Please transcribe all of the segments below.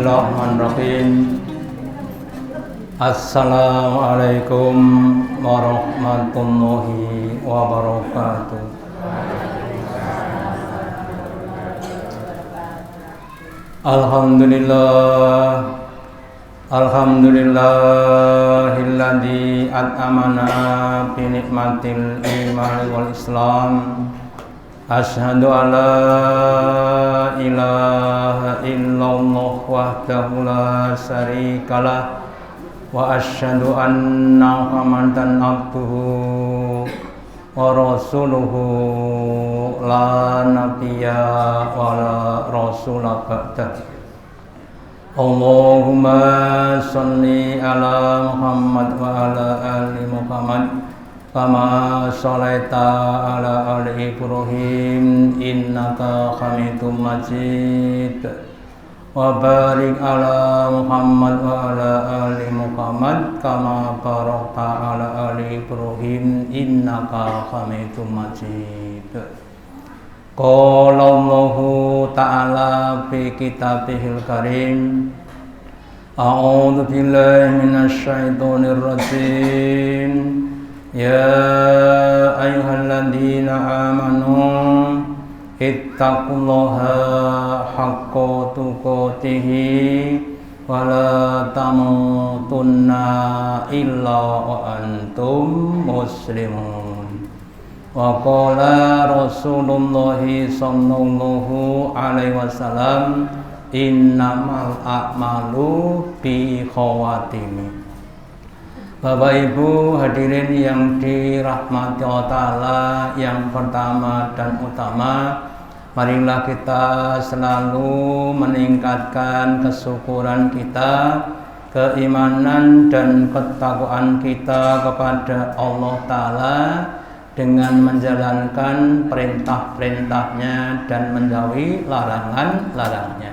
Bismillahirrahmanirrahim. Assalamualaikum warahmatullahi wabarakatuh. Alhamdulillahilladzi at'amana bi nikmatil iman wal islam. Asyhadu an la ilaha illallah wahdahu la syarikalah wa asyhadu anna Muhammadan abduhu wa rasuluhu la nabiyya wa la rasula ba'dah. Allahumma sholli ala Muhammad wa ala ali Muhammad kama sholaita ala ali Ibrahim innaka Hamidum Majid wa barik ala Muhammad wa ala ali Muhammad kama barakta ala ali Ibrahim innaka Hamidum Majid. Qala Allahu ta'ala fi kitabihil karim. A'udzu billahi minasy syaithanir rajim. Ya ayyuhalladzina amanu ittaqullaha haqqa tuqatih wa la tamutunna illa wa antum muslimun. Wa qala Rasulullah sallallahu alaihi wasallam innamal a'malu bi khawatimi. Bapak Ibu hadirin yang dirahmati Allah Ta'ala, yang pertama dan utama, marilah kita selalu meningkatkan kesyukuran kita, keimanan dan ketakwaan kita kepada Allah Ta'ala dengan menjalankan perintah-perintahnya dan menjauhi larangan-larangnya.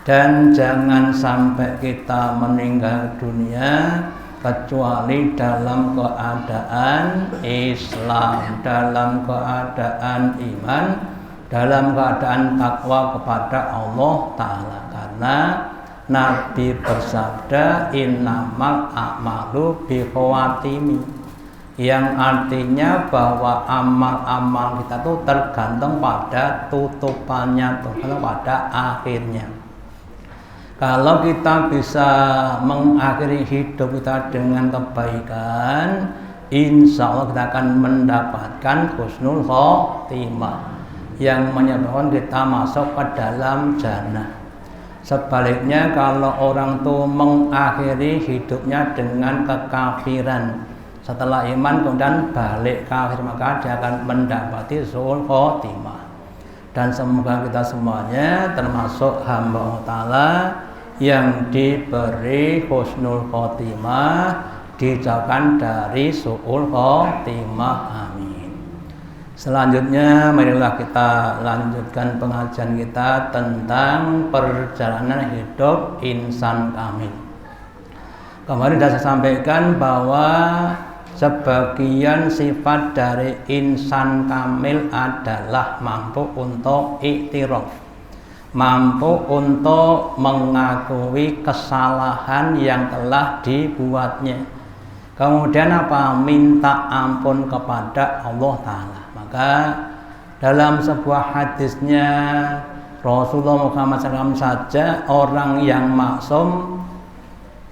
Dan jangan sampai kita meninggal dunia kecuali dalam keadaan Islam, dalam keadaan iman, dalam keadaan takwa kepada Allah Ta'ala. Karena Nabi bersabda innamal a'malu bi khawatimi, yang artinya bahwa amal-amal kita itu tergantung pada tutupannya, tergantung pada akhirnya. Kalau kita bisa mengakhiri hidup kita dengan kebaikan, insya Allah kita akan mendapatkan husnul khotimah yang menyebabkan kita masuk ke dalam jannah. Sebaliknya kalau orang itu mengakhiri hidupnya dengan kekafiran, setelah iman kemudian balik kafir, maka dia akan mendapati su'ul khotimah. Dan semoga kita semuanya termasuk hamba Allah Ta'ala yang diberi husnul khotimah, dijauhkan dari su'ul khotimah. Amin. Selanjutnya marilah kita lanjutkan pengajian kita tentang perjalanan hidup insan kamil. Kemarin sudah saya sampaikan bahwa sebagian sifat dari insan kamil adalah mampu untuk iktiraf, mampu untuk mengakui kesalahan yang telah dibuatnya. Kemudian apa? Minta ampun kepada Allah Ta'ala. Maka dalam sebuah hadisnya Rasulullah Muhammad SAW saja orang yang maksum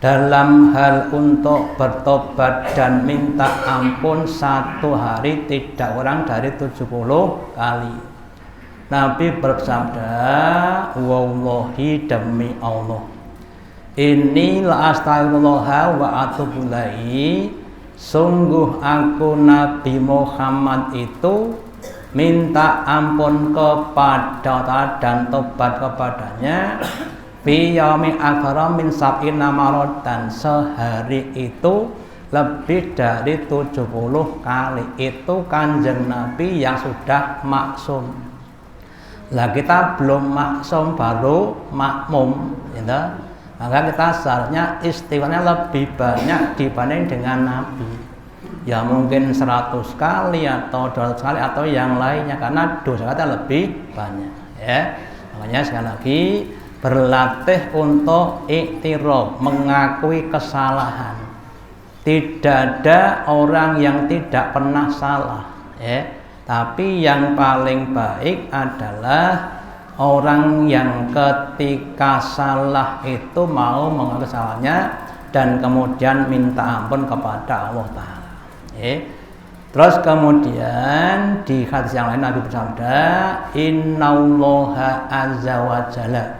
dalam hal untuk bertobat dan minta ampun satu hari tidak kurang dari 70 kali. Nabi bersabda, wallahi demi Allah, inni la astaghfirullah wa atubu ilaihi, sungguh aku Nabi Muhammad itu minta ampun kepada Allah dan tobat kepadanya fi yaumi akthara min sab'ina maratan, sehari itu lebih dari 70 kali. Itu kanjeng Nabi yang sudah maksum. Lah kita belum maksum, baru makmum, gitu. Maka kita seharusnya istighfarnya lebih banyak dibanding dengan Nabi. Ya mungkin 100 kali atau 200 kali atau yang lainnya, karena dosa kita lebih banyak, ya. Makanya sekali lagi berlatih untuk iktiraf, mengakui kesalahan. Tidak ada orang yang tidak pernah salah, ya. Tapi yang paling baik adalah orang yang ketika salah itu mau mengakui kesalahannya dan kemudian minta ampun kepada Allah Ta'ala, ya. Terus kemudian di hadis yang lain Nabi bersabda, Innallaha azza wa jalla,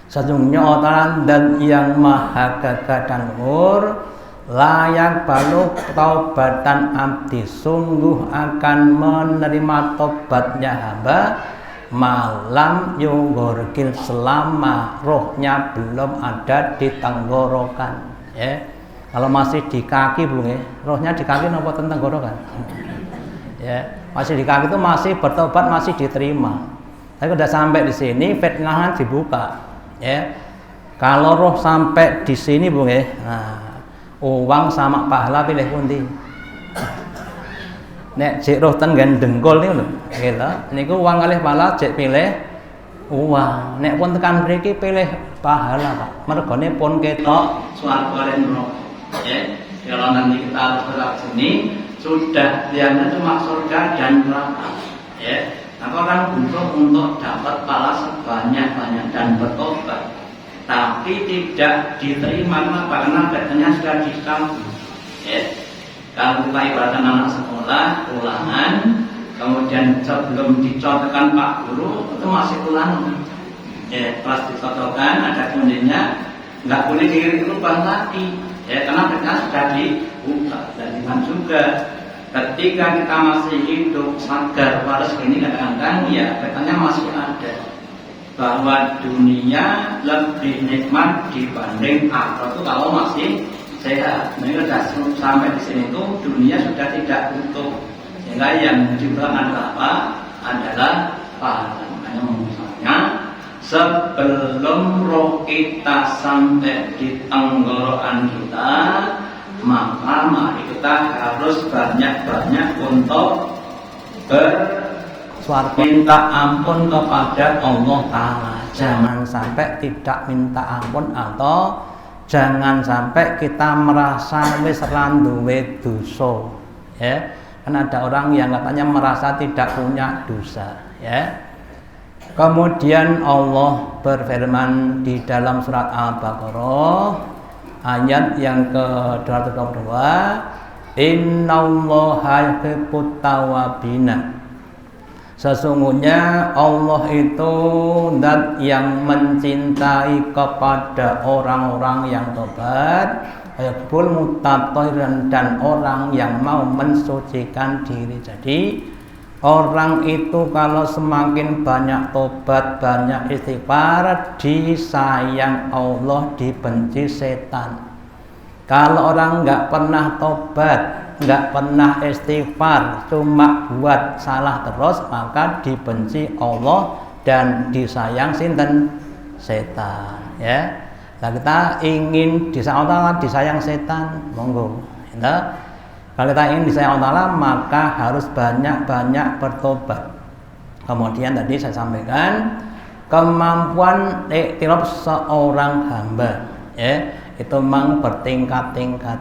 sesungguhnya Allah dan yang maha gagah dan luhur, layak balu taubatan abdi, sungguh akan menerima tobatnya hamba malam yugorgil, selama rohnya belum ada di tenggorokan, ya. Kalau masih di kaki belum, ya, rohnya di kaki nopo tenggorokan, ya, masih di kaki itu masih bertobat, masih diterima. Tapi udah sampai di sini fitnahan dibuka, ya. Kalau roh sampai di sini belum, ya, nah, uang sama pahala pilih pundi? Nek jek roh ten dengkol niku lho, gitu. Niku uang kalih pahala jek pilih uang. Nek pun tekan mriki pilih pahala, Pak. Mergone pun ketok swarga lan neraka. Ya, kalau nanti kita bergerak sini sudah lihatnya cuma surga dan neraka, ya. Maka orang butuh untuk dapat pahala sebanyak-banyak dan bertobat, tapi tidak diterima karena katanya sudah dikabul, ya. Kalau kita ibaratkan anak sekolah ulangan, kemudian sebelum dicontohkan Pak Guru itu masih ulangan, ya. Pas dicontohkan ada kuningnya, nggak boleh dirubah lagi. Ya, karena mereka sudah dibuka. Dan juga ketika kita masih hidup sadar waras ini, kadang-kadang ya katanya masih ada bahwa dunia lebih nikmat dibanding akhirat itu kalau masih sehat. Nah, sudah sampai di sini itu dunia sudah tidak utuh, sehingga yang juga adalah apa? Adalah pahala. Makanya misalnya sebelum roh kita sampai di tenggorokan kita, maka mari kita harus banyak-banyak untuk minta ampun kepada Allah Ta'ala. Jangan sampai tidak minta ampun, atau jangan sampai kita merasa wis randuwe dosa, ya. Kan ada orang yang katanya merasa tidak punya dosa, ya. Kemudian Allah berfirman di dalam surat Al-Baqarah ayat yang ke-222, Innallaha yuhibbut tawwabina, sesungguhnya Allah itu zat yang mencintai kepada orang-orang yang tobat, yuhibbul mutatahhirin, dan orang yang mau mensucikan diri. Jadi orang itu kalau semakin banyak tobat, banyak istighfar, disayang Allah, dibenci setan. Kalau orang nggak pernah tobat, nggak pernah istighfar, cuma buat salah terus, maka dibenci Allah dan disayang sinten? Setan, ya. Nah, kita ingin disayang Allah, disayang setan, monggo. Ya. Kalau kita ingin disayang Allah, maka harus banyak-banyak bertobat. Kemudian tadi saya sampaikan kemampuan iktiraf seorang hamba, ya, itu memang bertingkat-tingkat.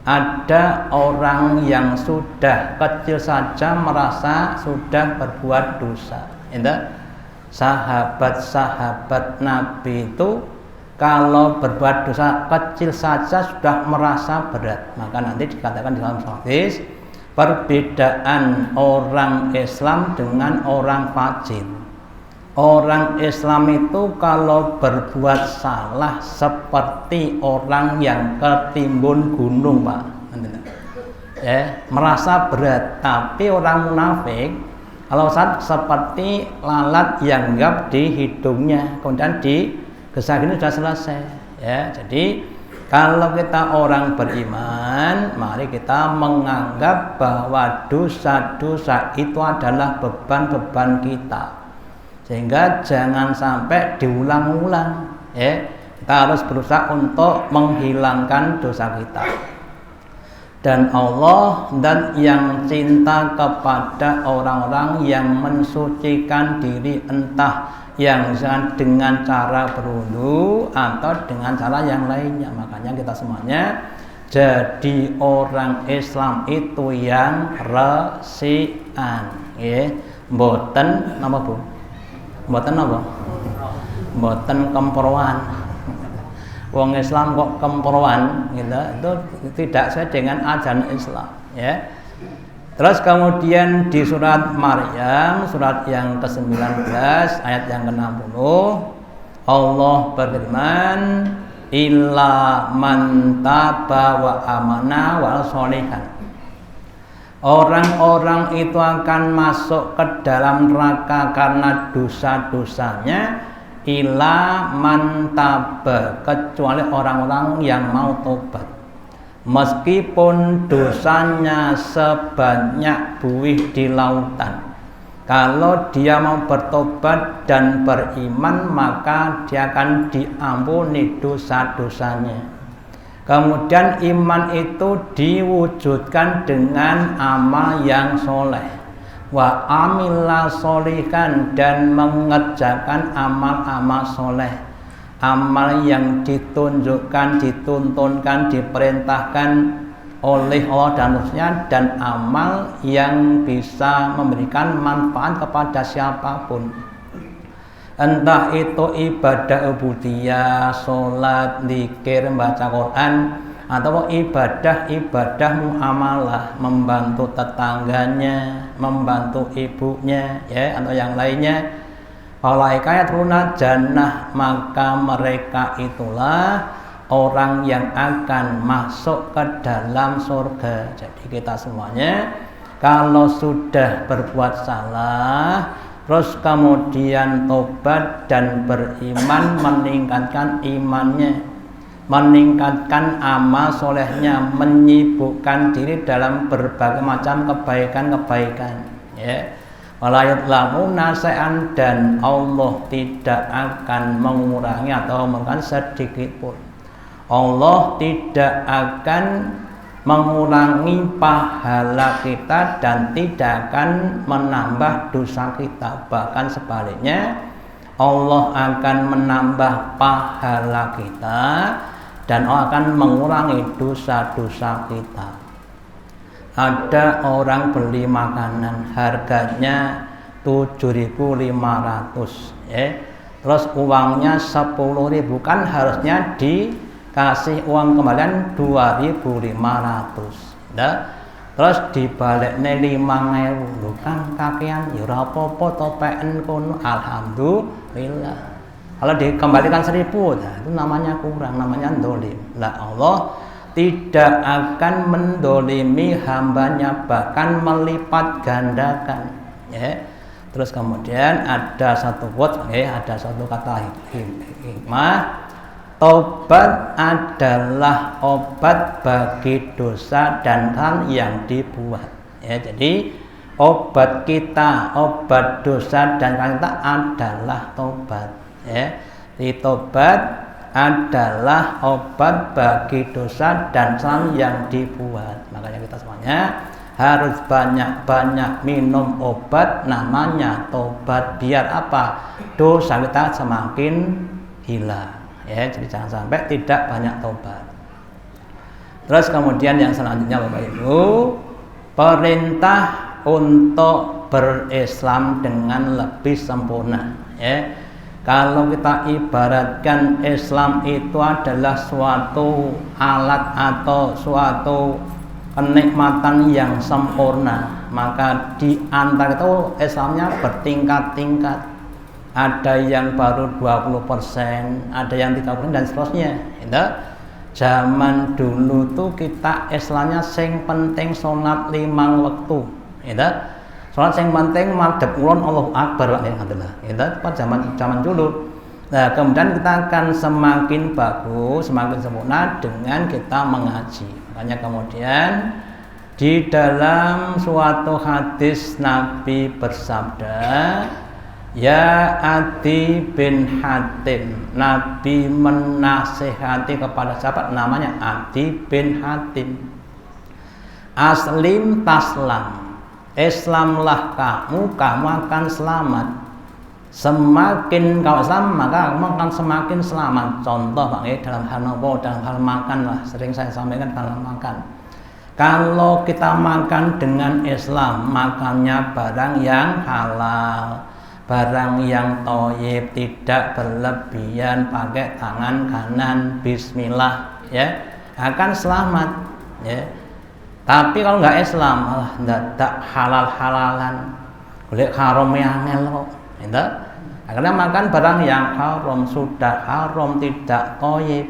Ada orang yang sudah kecil saja merasa sudah berbuat dosa. Sahabat-sahabat Nabi itu kalau berbuat dosa kecil saja sudah merasa berat. Maka nanti dikatakan di dalam hadis, perbedaan orang Islam dengan orang fajir. Orang Islam itu kalau berbuat salah seperti orang yang ketimbun gunung, Pak. Ya, merasa berat. Tapi orang munafik kalau seperti lalat yang gap di hidungnya, kemudian gesah ini sudah selesai, ya. Jadi kalau kita orang beriman, mari kita menganggap bahwa dosa-dosa itu adalah beban-beban kita, sehingga jangan sampai diulang-ulang, ya. Kita harus berusaha untuk menghilangkan dosa kita. Dan Allah dan yang cinta kepada orang-orang yang mensucikan diri, entah yang dengan cara berwudu atau dengan cara yang lainnya. Makanya kita semuanya jadi orang Islam itu yang resikan, ya. Mboten napa Bu? Mboten napa? Mboten kemproan. Wong Islam kok kemproan, gitu, itu tidak sesuai dengan ajaran Islam, ya. Terus kemudian di surat Maryam, surat yang ke-19 ayat yang ke-60, Allah berfirman, illa man taba wa amana wa sholihan. Orang-orang itu akan masuk ke dalam neraka karena dosa-dosanya, ila man taba, kecuali orang-orang yang mau tobat. Meskipun dosanya sebanyak buih di lautan, kalau dia mau bertobat dan beriman, maka dia akan diampuni dosa-dosanya. Kemudian iman itu diwujudkan dengan amal yang soleh, wa amila solihan, dan mengerjakan amal-amal soleh, amal yang ditunjukkan, dituntunkan, diperintahkan oleh Allah dan Rasulnya, dan amal yang bisa memberikan manfaat kepada siapapun, entah itu ibadah ubudiyah, sholat, zikir, membaca Quran, atau ibadah muamalah, membantu tetangganya, membantu ibunya, ya, atau yang lainnya. Faulaika yadkhuluna jannah, maka mereka itulah orang yang akan masuk ke dalam surga. Jadi kita semuanya kalau sudah berbuat salah, terus kemudian tobat dan beriman, meningkatkan imannya, meningkatkan amal solehnya, menyibukkan diri dalam berbagai macam kebaikan-kebaikan, ya. Walayat lamu nasean, dan Allah tidak akan mengurangi atau mengurangi sedikit pun. Allah tidak akan mengurangi pahala kita dan tidak akan menambah dosa kita. Bahkan sebaliknya, Allah akan menambah pahala kita dan Allah akan mengurangi dosa-dosa kita. Ada orang beli makanan harganya 7.500, ya. Terus uangnya 10.000, kan harusnya dikasih uang kembalian 2.500, ya. Terus dibaliknya 5.000, kan kakean, ya ora apa-apa to peken kono, alhamdulillah. Kalau dikembalikan 1.000, nah, itu namanya kurang, namanya dolim. Lah Allah tidak akan mendolimi hambanya, bahkan melipat gandakan, ya. Terus kemudian ada satu quote, ya, ada satu kata hikmah, tobat adalah obat bagi dosa dan hal yang dibuat, ya. Jadi obat kita, obat dosa dan hal kita adalah tobat, ya. Di tobat adalah obat bagi dosa dan salah yang dibuat. Makanya kita semuanya harus banyak-banyak minum obat namanya tobat, biar apa? Dosa kita semakin hilang, ya. Jadi jangan sampai tidak banyak tobat. Terus kemudian yang selanjutnya Bapak Ibu, perintah untuk berislam dengan lebih sempurna, ya. Kalau kita ibaratkan Islam itu adalah suatu alat atau suatu kenikmatan yang sempurna, maka di antara itu Islamnya bertingkat-tingkat. Ada yang baru 20%, ada yang 30% dan seterusnya, gitu. Zaman dulu tuh kita Islamnya sing penting sholat 5 waktu, gitu. Sholat yang penting madhep ulun Allahu Akbar, alhamdulillah. Kita pada zaman dulu. Nah, kemudian kita akan semakin bagus, semakin sempurna dengan kita mengaji. Makanya kemudian di dalam suatu hadis Nabi bersabda, ya Adi bin Hatim, Nabi menasihati kepada sahabat namanya Adi bin Hatim. Aslim taslam. Islamlah kamu, kamu akan selamat. Semakin kau Islam maka kamu akan semakin selamat. Contoh Pak, dalam hal nopo, dalam hal makan lah, sering saya sampaikan dalam makan. Kalau kita makan dengan Islam, makannya barang yang halal, barang yang thayyib, tidak berlebihan, pakai tangan kanan, bismillah, ya, akan selamat, ya. Tapi kalau nggak Islam, malah tidak halal-halalan, golek haram yang angel kok. Akhirnya makan barang yang haram, sudah haram, tidak thayyib.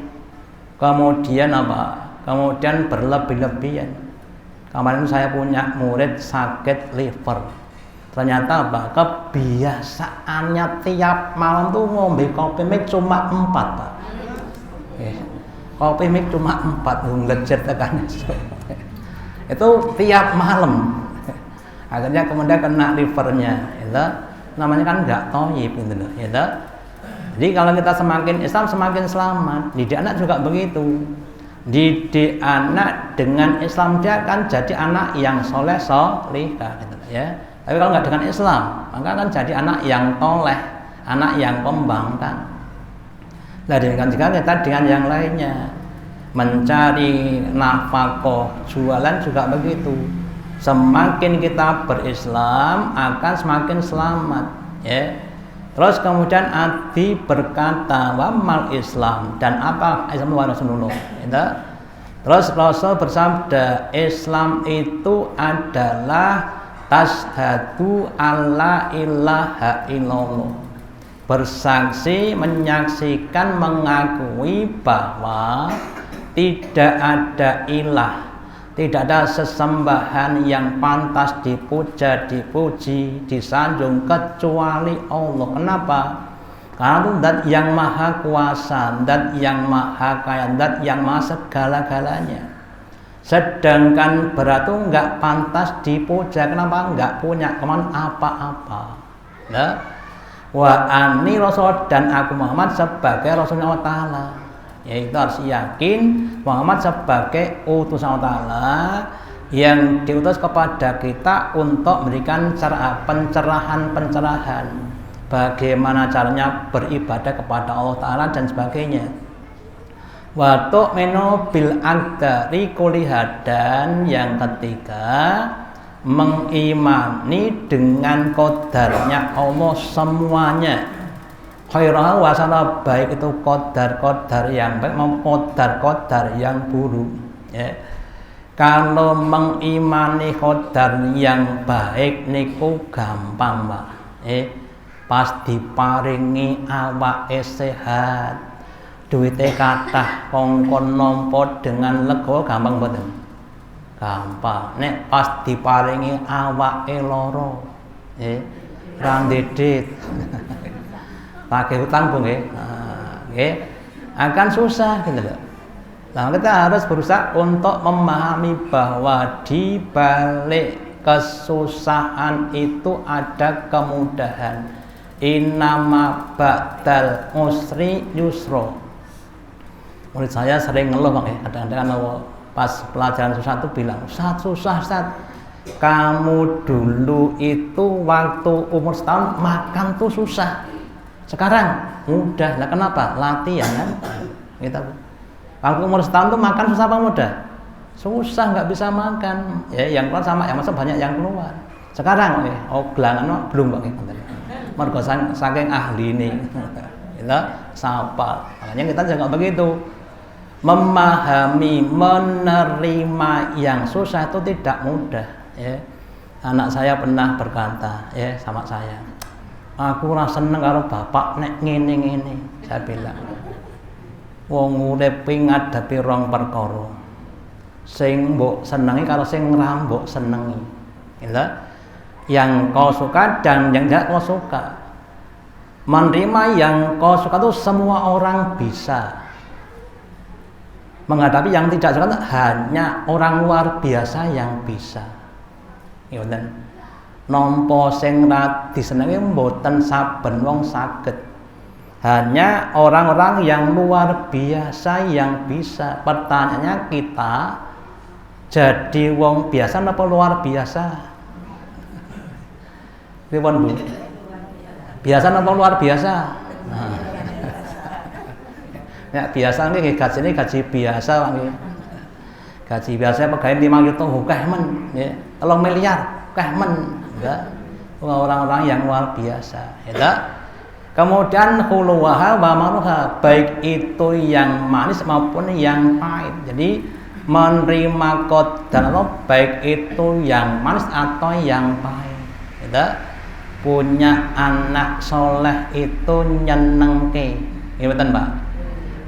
Kemudian apa? Kemudian berlebih-lebihan. Kemarin saya punya murid sakit liver. Ternyata apa? Kebiasaannya tiap malam tuh ngombe kopi mik cuma 4, Pak. Kopi mik cuma 4, ngelejet tekannya. Itu tiap malam. Akhirnya kemudian kena livernya, itu namanya kan nggak thayyib gitu loh, gitu. Jadi kalau kita semakin Islam semakin selamat. Didik anak juga begitu. Didik anak dengan Islam dia akan jadi anak yang soleh solihah, gitu, ya. Tapi kalau nggak dengan Islam, maka akan jadi anak yang toleh, anak yang pembangkang. Nah, dengan juga kita dengan yang lainnya, mencari nafkah, jualan juga begitu. Semakin kita berislam akan semakin selamat, ya. Terus kemudian Adi berkata, wa mal Islam, dan apa Islam wa Rasulullah, ya. Terus Rasul bersabda, Islam itu adalah tashhadu alla ilaha illallah, bersaksi, menyaksikan, mengakui bahwa tidak ada ilah, tidak ada sesembahan yang pantas dipuja, dipuji, disanjung kecuali Allah. Kenapa? Karena itu zat yang maha kuasa, zat yang maha kaya, zat yang maha segala-galanya. Sedangkan berarti enggak pantas dipuja. Kenapa? Enggak punya kemampuan apa-apa. Nah, wa ani rasul, dan aku Muhammad sebagai Rasulullah Ta'ala. Yaitu harus yakin Muhammad sebagai utusan Allah Ta'ala yang diutus kepada kita untuk memberikan pencerahan bagaimana caranya beribadah kepada Allah Ta'ala dan sebagainya. Wa tu'minu bil aqdari kulliha, dan yang ketiga mengimani dengan qadarnya Allah semuanya. Khairah wa syarrah, baik itu qadar yang baik maupun qadar yang buruk, ya. Kalau mengimani qadar yang baik niku gampang, Pak. Pas diparingi awake sehat, duwite kathah, kongkon nampa dengan lega, gampang mboten? Gampang. Nek pas diparingi awake lara, ra ndedit. Pakai hutang pun, akan susah gitu loh. Nah, kita harus berusaha untuk memahami bahwa di balik kesusahan itu ada kemudahan. Innama ba'dal usri yusra. Murid saya sering ngeluh, Bang, kadang-kadang pas pelajaran susah itu bilang, "Ustaz, susah, Ustaz. Kamu dulu itu waktu umur setahun makan tuh susah. Sekarang mudah." Lah kenapa? Latihan kan. Kita waktu umur setahun tuh makan susah apa mudah? Susah, nggak bisa makan. Ya, yang keluar sama yang masuk banyak yang keluar. Sekarang gelangan belum, Bang. Mergo saking ahli ini. Kita sapa. Makanya kita jangan begitu. Memahami, menerima yang susah itu tidak mudah, ya. Anak saya pernah berkata, ya, sama saya, "Aku ora seneng karo bapak nek ngene-ngene." Saya bilang, wong urip ngadepi rong perkara. Sing mbok senengi karo sing ora mbok senengi. Gitu. Yang kau suka dan yang tidak kau suka. Menerima yang kau suka itu semua orang bisa. Menghadapi yang tidak suka itu hanya orang luar biasa yang bisa. Gitu. Nampa sing ra disenengi mboten saben wong saged. Hanya orang-orang yang luar biasa yang bisa. Pertanyaannya, kita jadi wong biasa apa luar biasa? Pripun Bu? Biasa apa luar biasa? Nah. Ya biasa nggih gajine gaji biasa nggih. Gaji biasa pegawai 5 juta akeh men nggih. 3 miliar akeh men ya. Orang-orang yang luar biasa ya. Kemudian khuluwaha wa maruha, baik itu yang manis maupun yang pahit. Jadi menerima qadar Allah baik itu yang manis atau yang pahit. Ya. Punya anak soleh itu nyenengke. Ngerti Pak?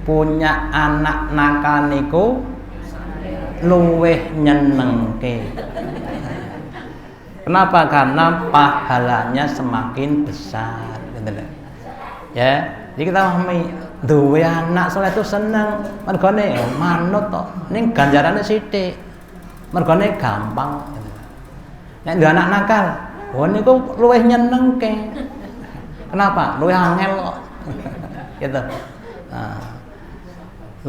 Punya anak nakal niku luweh nyenengke. Kenapa? Karena pahalanya semakin besar, gitu loh. Ya, jadi kita memahami duwe anak soleh itu seneng, mergone manut to. Ning ganjarane sithik. Mergone gampang. Nek duwe anak nakal, niku luwih nyenengke. Kenapa? Luwih angel kok. Gitu. Nah,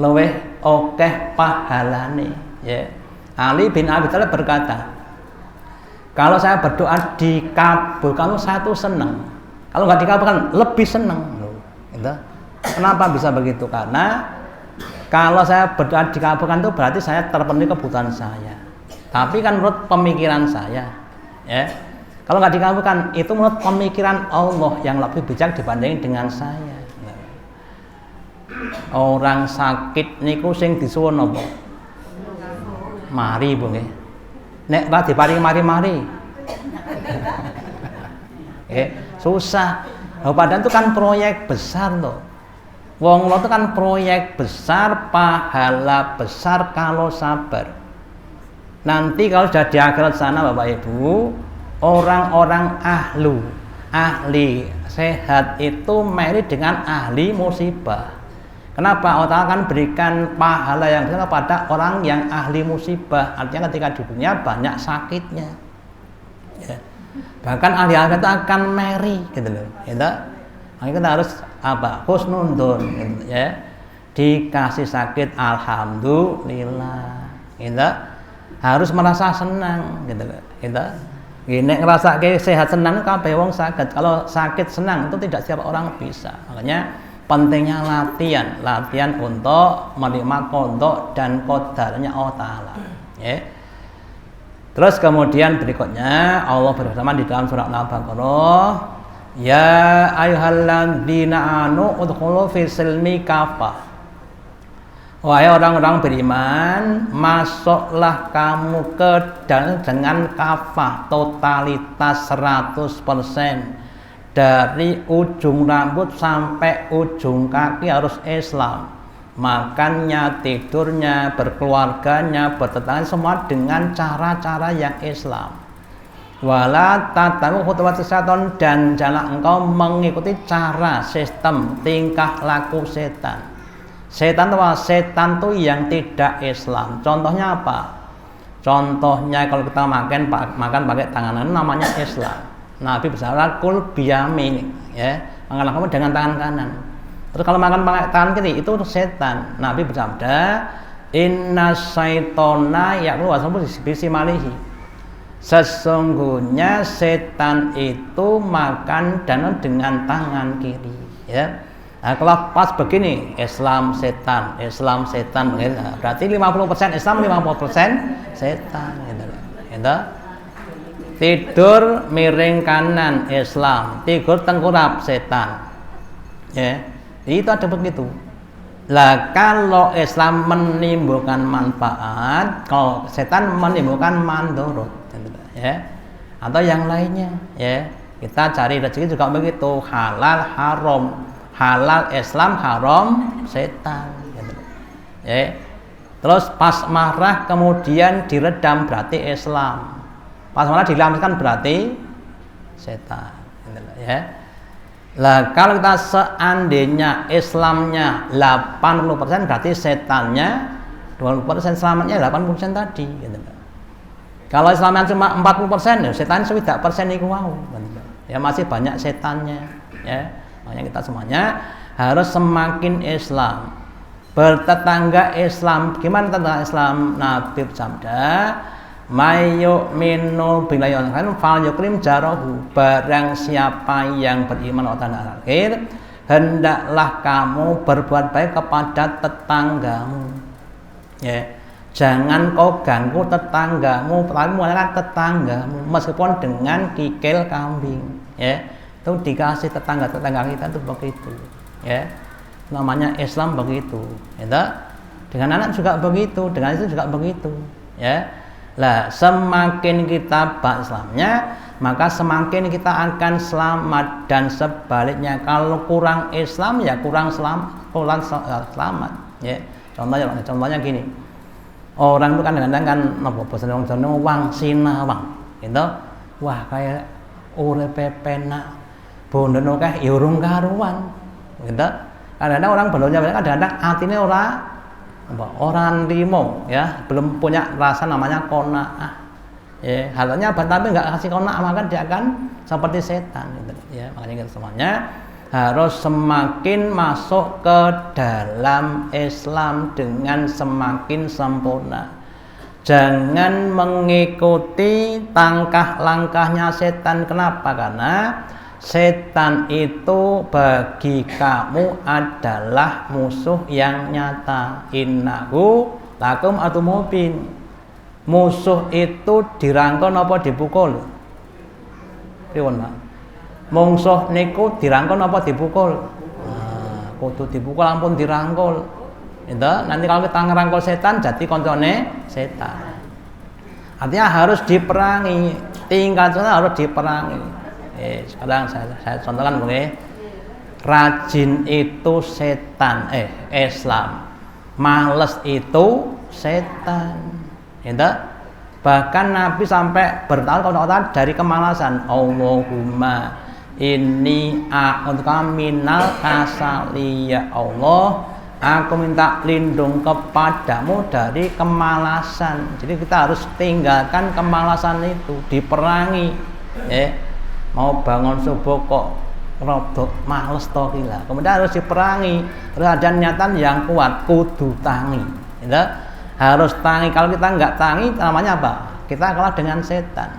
luwih akeh pahalane, ya. Ali bin Abi Thalib berkata, kalau saya berdoa dikabulkan, saya tuh seneng. Kalau nggak dikabulkan, lebih seneng. Gitu. Kenapa bisa begitu? Karena kalau saya berdoa dikabulkan itu berarti saya terpenuhi kebutuhan saya. Tapi kan menurut pemikiran saya, ya. Kalau nggak dikabulkan, itu menurut pemikiran Allah yang lebih bijak dibanding dengan saya. Orang sakit niku sing disuwun apa? Mari Bu nggih. Nek ora diparingi mari-mari. Susah. Padahal itu kan proyek besar loh. Wong lo itu kan proyek besar, pahala besar kalau sabar. Nanti kalau sudah di akhirat sana Bapak Ibu, orang-orang ahli sehat itu mirip dengan ahli musibah. Kenapa? Allah akan berikan pahala yang besar kepada orang yang ahli musibah. Artinya ketika di dunia banyak sakitnya. Ya. Bahkan ahli akhirat itu akan meri, gitu loh. Gitu. Makanya kita harus apa? Husnudon, gitu, ya. Dikasih sakit, alhamdulillah. Gitu. Harus merasa senang, gitu loh. Gitu. Gini ngerasa sehat senang kabeh wong sakit. Kalau sakit senang itu tidak setiap orang bisa. Makanya pentingnya latihan untuk menerima qada dan qadarnya Allah Ta'ala. Ya. Terus kemudian berikutnya Allah berfirman di dalam surah Al-Baqarah, ya ayyuhalladzina amanu udkhulu fis silmi kafah. Wahai orang-orang beriman, masuklah kamu ke dalam dengan kafah, totalitas 100%. Dari ujung rambut sampai ujung kaki harus Islam. Makannya, tidurnya, berkeluarganya, bertetangga semua dengan cara-cara yang Islam. Wala tatabu khutuwat syaitan, dan jangan engkau mengikuti cara, sistem, tingkah laku setan. Setan itu yang tidak Islam. Contohnya apa? Contohnya kalau kita makan pakai tangan namanya Islam. Nabi bersabda kul biyamin, ya, makan kamu dengan tangan kanan. Terus kalau makan pakai tangan kiri itu setan. Nabi bersabda inna syaitona ya'kulu wasabbu bisimalihi. Sesungguhnya setan itu makan dengan tangan kiri, ya. Nah, kalau pas begini Islam setan begini, nah, berarti 50% Islam 50% setan, gitu. Gitu. Tidur miring kanan Islam, tidur tengkurap setan, ya. Itu ada begitu. Lah kalau Islam menimbulkan manfaat, kalau setan menimbulkan mandorot, ya, atau yang lainnya, ya. Kita cari rezeki juga begitu, halal haram, halal Islam, haram setan, gitu. Ya. Terus pas marah kemudian diredam berarti Islam. Pas malah dilampiaskan berarti setan, ya. Lah kalau kita seandainya Islamnya 80% berarti setannya 20%, selamatnya 80% tadi, gitu. Kalau Islamnya cuma 40%, ya setan 70% itu wow, ya masih banyak setannya, ya. Makanya kita semuanya harus semakin Islam. bertetangga Islam. Gimana tetangga Islam? Nabi bersabda, mayu minul bilayon kan fal yukrim jarahu, barang siapa yang beriman pada akhir hendaklah kamu berbuat baik kepada tetanggamu. Ya, jangan kau ganggu tetanggamu, paling adalah tetanggamu meskipun dengan kikil kambing. Ya, itu dikasih tetangga kita itu begitu. Ya, namanya Islam begitu. Ya, dengan anak juga begitu, dengan itu juga begitu. Ya, lah semakin kita bak Islamnya, maka semakin kita akan selamat, dan sebaliknya kalau kurang Islam ya kurang selamat. Ya, contohnya gini, orang itu kan kadang-kadang kan bosan wang sinawang, gitu, wah kayak urepe penak, bondono kah urung karuan, gitu. Kadang-kadang orang belumnya kadang-kadang hatinya orang limo, ya belum punya rasa namanya qanaah. Ya, halnya tapi nggak kasih qanaah maka dia akan seperti setan, gitu. Ya, makanya kita semuanya harus semakin masuk ke dalam Islam dengan semakin sempurna. Jangan mengikuti langkah-langkahnya setan. Kenapa? Karena setan itu bagi kamu adalah musuh yang nyata. Innahu lakum atumubin. Musuh itu dirangkul apa dipukul? Pripun, Pak? Mungsuh niku dirangkul apa dipukul? Nah, kudu dipukul ampun dirangkul. Itu nanti kalau kita ngerangkul setan jadi koncone setan. Artinya harus diperangi, tingkatnya harus diperangi. Sekarang saya contohkan boleh. Rajin itu setan, Islam. Males itu setan. Itu bahkan Nabi sampai bertahun-tahun dari kemalasan. Allahumma inni a'udzuka minal kasali, ya Allah, aku minta lindung kepadamu dari kemalasan. Jadi kita harus tinggalkan kemalasan itu, diperangi. Mau bangun subuh kok rodok males toh gila. Kemudian harus diperangi. Terus ada niatan yang kuat, kudu tangi. Gitu? Harus tangi. Kalau kita nggak tangi, namanya apa? Kita kalah dengan setan.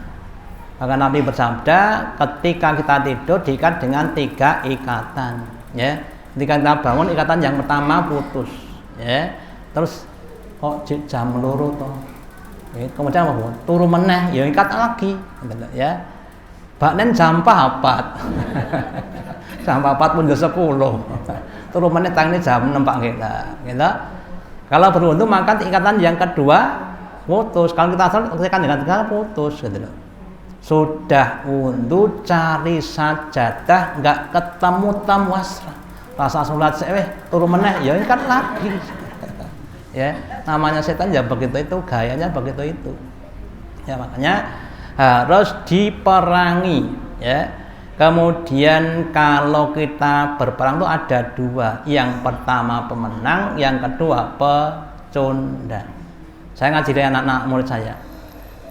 Maka Nabi bersabda, ketika kita tidur diikat dengan 3 ikatan. Ya, ketika kita bangun ikatan yang pertama putus. Ya, terus kok jam loro toh. Kemudian apa? Turu meneh, ya ikat lagi. Ya, baknen jam 4. Jam 4 pun ke 10. Turu meneh tangi jam 6 Pak kita. Gitu. Kalau beruntung maka ikatan yang kedua putus. Kalau kita tekan dengan 3 putus gitu loh. Sudah wudhu cari sajadah nggak ketemu wasra, rasa sholat turun meneh ya ikat lagi. Ya, namanya setan ya begitu itu, gayanya begitu itu. Ya, makanya harus diperangi. Ya, kemudian kalau kita berperang itu ada 2. Yang pertama pemenang, yang kedua pecundang. Saya ngaji dari anak-anak murid saya.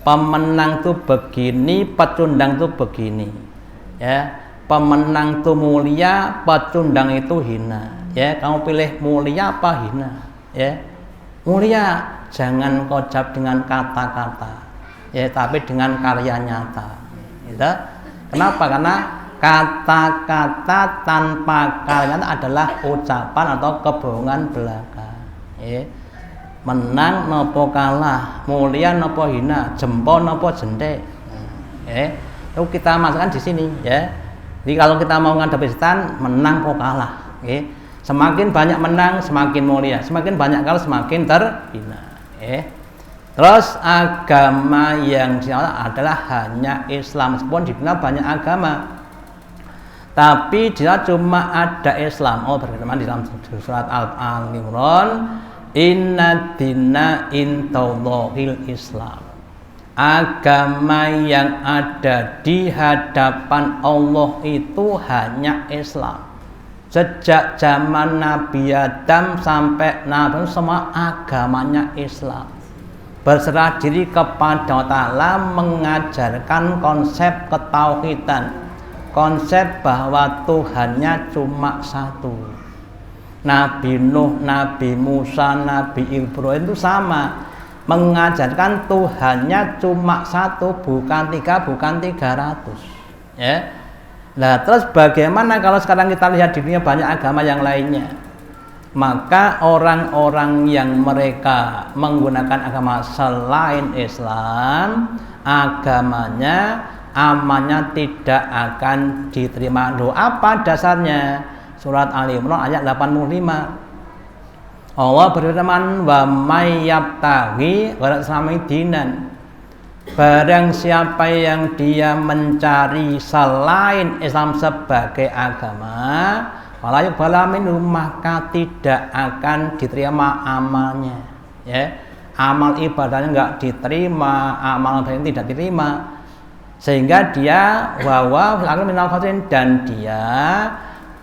Pemenang tuh begini, pecundang tuh begini. Ya, pemenang tuh mulia, pecundang itu hina. Ya, kamu pilih mulia apa hina? Ya, mulia jangan kocap dengan kata-kata. Ya, tapi dengan karya nyata. Gitu. Kenapa? Karena kata-kata tanpa karya nyata adalah ucapan atau kebohongan belaka. Ya. Menang nopo kalah, mulia nopo hina, jempol nopo jendek. Itu kita masukkan di sini, ya. Jadi kalau kita mau menghadapi setan, menang atau kalah. Semakin banyak menang, semakin mulia. Semakin banyak kalah, semakin terhina. Terus agama yang adalah hanya Islam. Meskipun di dunia banyak agama, tapi dia cuma ada Islam. Oh, berfirman di dalam surat Al-Imran, inna dina indallahil Islam. Agama yang ada di hadapan Allah itu hanya Islam. Sejak zaman Nabi Adam sampai Nabi semua agamanya Islam. Berserah diri kepada Allah Ta'ala, mengajarkan konsep ketauhidan, konsep bahwa Tuhannya cuma satu. Nabi Nuh, Nabi Musa, Nabi Ibrahim itu sama, mengajarkan Tuhannya cuma satu, bukan 3, bukan 300. Ya. Nah, terus bagaimana kalau sekarang kita lihat di dunia banyak agama yang lainnya? Maka orang-orang yang mereka menggunakan agama selain Islam, agamanya, amalnya tidak akan diterima. Loh, apa dasarnya? Surat Ali Imran ayat 85. Allah berfirman, wa may yabtaghi ghairal islami dinan. Barang siapa yang dia mencari selain Islam sebagai agama, fala yuqbala minhu, maka tidak akan diterima amalnya. Ya, amal ibadahnya enggak diterima, amal ibadahnya tidak diterima, sehingga dia wawa fil akhirati minal khasirin, dan dia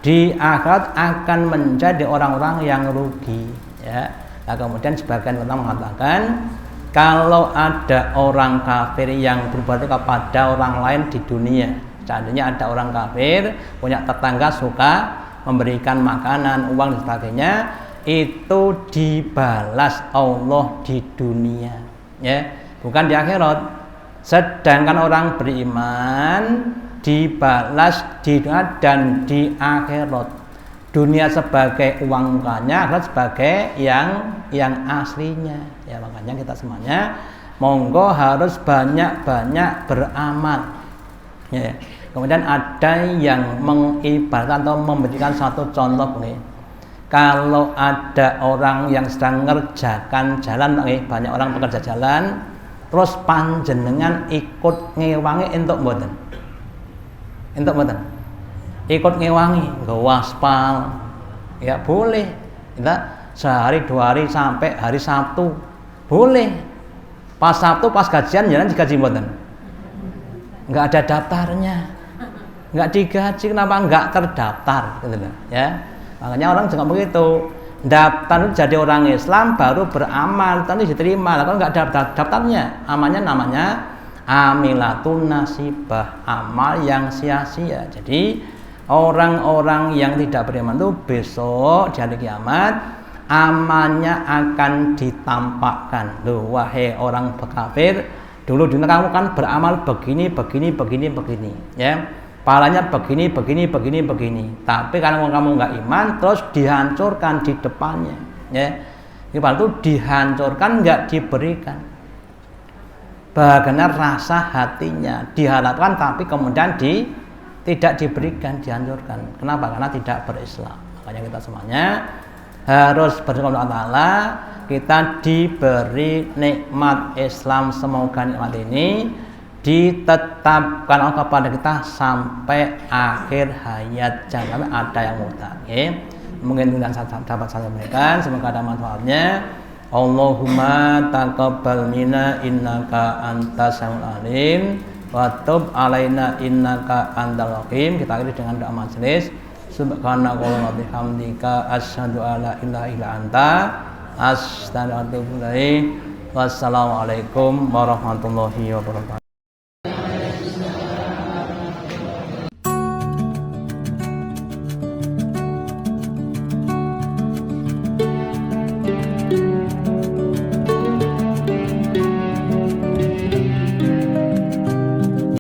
di akhirat akan menjadi orang-orang yang rugi. Ya. Nah, kemudian sebagian ulama mengatakan kalau ada orang kafir yang berbuat kepada orang lain di dunia, seandainya ada orang kafir punya tetangga suka memberikan makanan, uang dan sebagainya, itu dibalas Allah di dunia, ya, bukan di akhirat. Sedangkan orang beriman dibalas di dunia dan di akhirat. Dunia sebagai uang mukanya, akhirat sebagai yang aslinya. Ya, makanya kita semuanya monggo harus banyak-banyak beramal. Ya. Kemudian ada yang mengibaratkan atau memberikan satu contoh nih. Kalau ada orang yang sedang ngerjakan jalan, banyak orang pekerja jalan, terus panjenengan ikut ngewangi entuk mboten? Entuk mboten? Ikut ngewangi, nggawa aspal, ya boleh. Kita sehari 2 hari sampai hari Sabtu boleh. Pas Sabtu pas gajian jalan digaji mboten? Enggak ada daftarnya, enggak digaji. Kenapa enggak terdaftar? Gitu loh, ya. Makanya orang juga begitu. Daftar jadi orang Islam baru beramal, nanti diterima. Kalau enggak ada daftarnya, amalnya namanya amilatun nasibah, amal yang sia-sia. Jadi orang-orang yang tidak beriman itu besok di hari kiamat amalnya akan ditampakkan. Loh, wahai orang kafir, dulu dunia kamu kan beramal begini, ya. Pahalanya begini. Tapi kalau kamu nggak iman, terus dihancurkan di depannya, ya. Itu dihancurkan, nggak diberikan. Bagaimana rasa hatinya diharapkan, tapi kemudian tidak diberikan, dihancurkan. Kenapa? Karena tidak berislam. Makanya kita semuanya harus bersyukur kepada Allah, kita diberi nikmat Islam. Semoga nikmat ini ditetapkan Allah kepada kita sampai akhir hayat, jangan ada yang murtad. Mungkin dengan dapat saya sampaikan, semoga ada manfaatnya. Allahumma taqabbal minna innaka antas samiul alim wa tub alaina innaka antal hakim. Kita akhiri dengan doa majelis. Subhanaka wa bihamdika asyhadu alla ilaha illa anta astaghfiruka wa atubu ilaik. Wassalamualaikum warahmatullahi wabarakatuh.